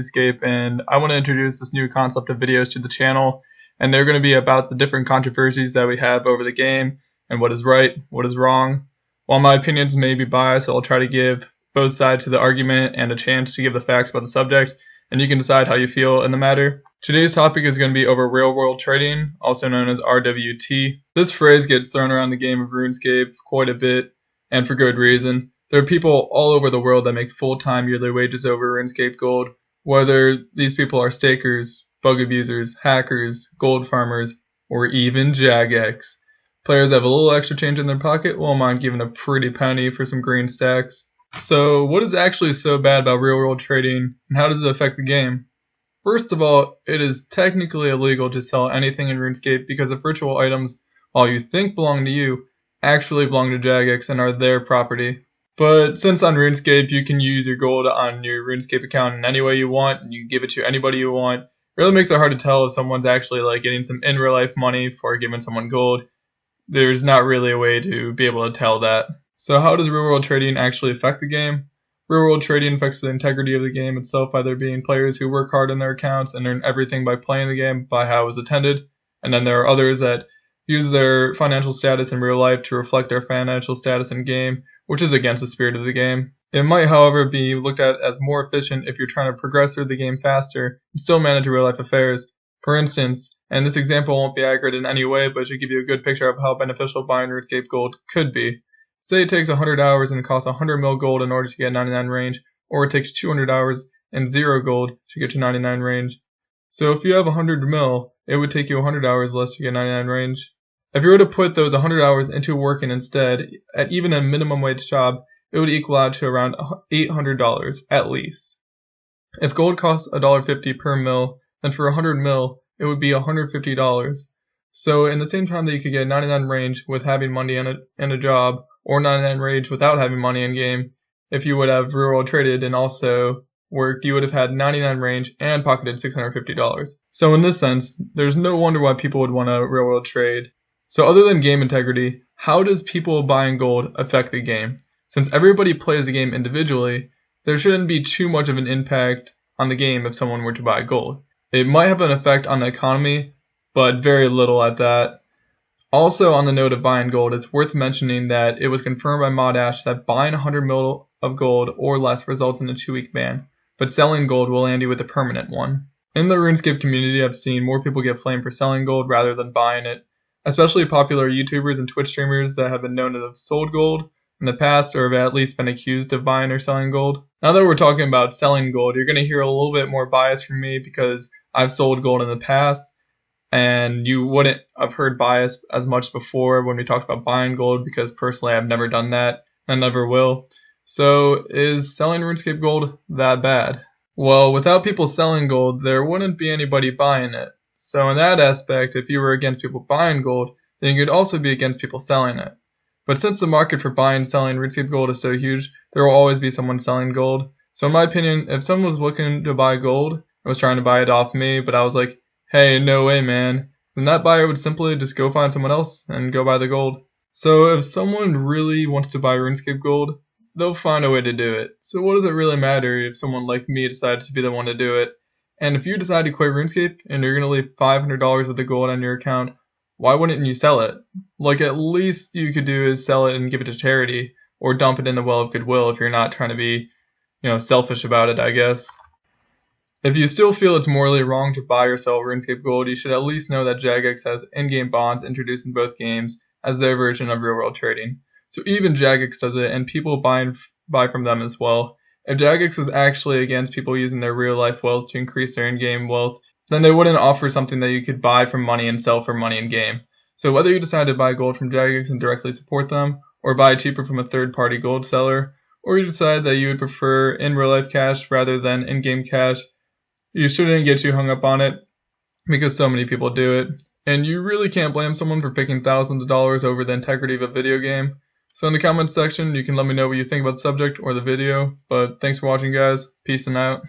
Runescape, and I want to introduce this new concept of videos to the channel, and they're going to be about the different controversies that we have over the game, and what is right, what is wrong. While my opinions may be biased, I'll try to give both sides to the argument and a chance to give the facts about the subject, and you can decide how you feel in the matter. Today's topic is going to be over real-world trading, also known as RWT. This phrase gets thrown around the game of RuneScape quite a bit, and for good reason. There are people all over the world that make full-time yearly wages over RuneScape gold, whether these people are stakers, bug abusers, hackers, gold farmers, or even Jagex. Players have a little extra change in their pocket, won't mind giving a pretty penny for some green stacks. So what is actually so bad about real-world trading, and how does it affect the game? First of all, it is technically illegal to sell anything in RuneScape because the virtual items, while you think belong to you, actually belong to Jagex and are their property. But since on RuneScape you can use your gold on your RuneScape account in any way you want, and you give it to anybody you want, it really makes it hard to tell if someone's actually getting some in real life money for giving someone gold. There's not really a way to be able to tell that. So how does real world trading actually affect the game? Real world trading affects the integrity of the game itself by there being players who work hard on their accounts and earn everything by playing the game, by how it was attended, and then there are others that use their financial status in real life to reflect their financial status in game, which is against the spirit of the game. It might, however, be looked at as more efficient if you're trying to progress through the game faster and still manage real life affairs. For instance, and this example won't be accurate in any way, but should give you a good picture of how beneficial buying RuneScape gold could be. Say it takes 100 hours and it costs 100 mil gold in order to get 99 range, or it takes 200 hours and 0 gold to get to 99 range. So if you have 100 mil, it would take you 100 hours less to get 99 range. If you were to put those 100 hours into working instead, at even a minimum wage job, it would equal out to around $800 at least. If gold costs $1.50 per mil, then for 100 mil, it would be $150. So in the same time that you could get 99 range with having money in a job, or 99 range without having money in game, if you would have real world traded and also worked, you would have had 99 range and pocketed $650. So in this sense, there's no wonder why people would want to real world trade. So other than game integrity, how does people buying gold affect the game? Since everybody plays the game individually, there shouldn't be too much of an impact on the game if someone were to buy gold. It might have an effect on the economy, but very little at that. Also, on the note of buying gold, it's worth mentioning that it was confirmed by Modash that buying 100 mil of gold or less results in a 2-week ban, but selling gold will land you with a permanent one. In the RuneScape community, I've seen more people get flamed for selling gold rather than buying it, especially popular YouTubers and Twitch streamers that have been known to have sold gold in the past or have at least been accused of buying or selling gold. Now that we're talking about selling gold, you're going to hear a little bit more bias from me because I've sold gold in the past, and you wouldn't have heard bias as much before when we talked about buying gold because personally I've never done that and never will. So is selling RuneScape gold that bad? Well, without people selling gold, there wouldn't be anybody buying it. So in that aspect, if you were against people buying gold, then you could also be against people selling it. But since the market for buying and selling RuneScape gold is so huge, there will always be someone selling gold. So in my opinion, if someone was looking to buy gold and was trying to buy it off me, but I was like, hey, no way, man, then that buyer would simply just go find someone else and go buy the gold. So if someone really wants to buy RuneScape gold, they'll find a way to do it. So what does it really matter if someone like me decides to be the one to do it? And if you decide to quit RuneScape and you're going to leave $500 worth of gold on your account, why wouldn't you sell it? At least you could do is sell it and give it to charity, or dump it in the well of goodwill if you're not trying to be, selfish about it, I guess. If you still feel it's morally wrong to buy or sell RuneScape gold, you should at least know that Jagex has in-game bonds introduced in both games as their version of real-world trading. So even Jagex does it, and people buy from them as well. If Jagex was actually against people using their real-life wealth to increase their in-game wealth, then they wouldn't offer something that you could buy for money and sell for money in-game. So whether you decide to buy gold from Jagex and directly support them, or buy cheaper from a third-party gold seller, or you decide that you would prefer in real-life cash rather than in-game cash, you shouldn't get too hung up on it because so many people do it. And you really can't blame someone for picking thousands of dollars over the integrity of a video game. So in the comments section, you can let me know what you think about the subject or the video. But thanks for watching, guys. Peace and out.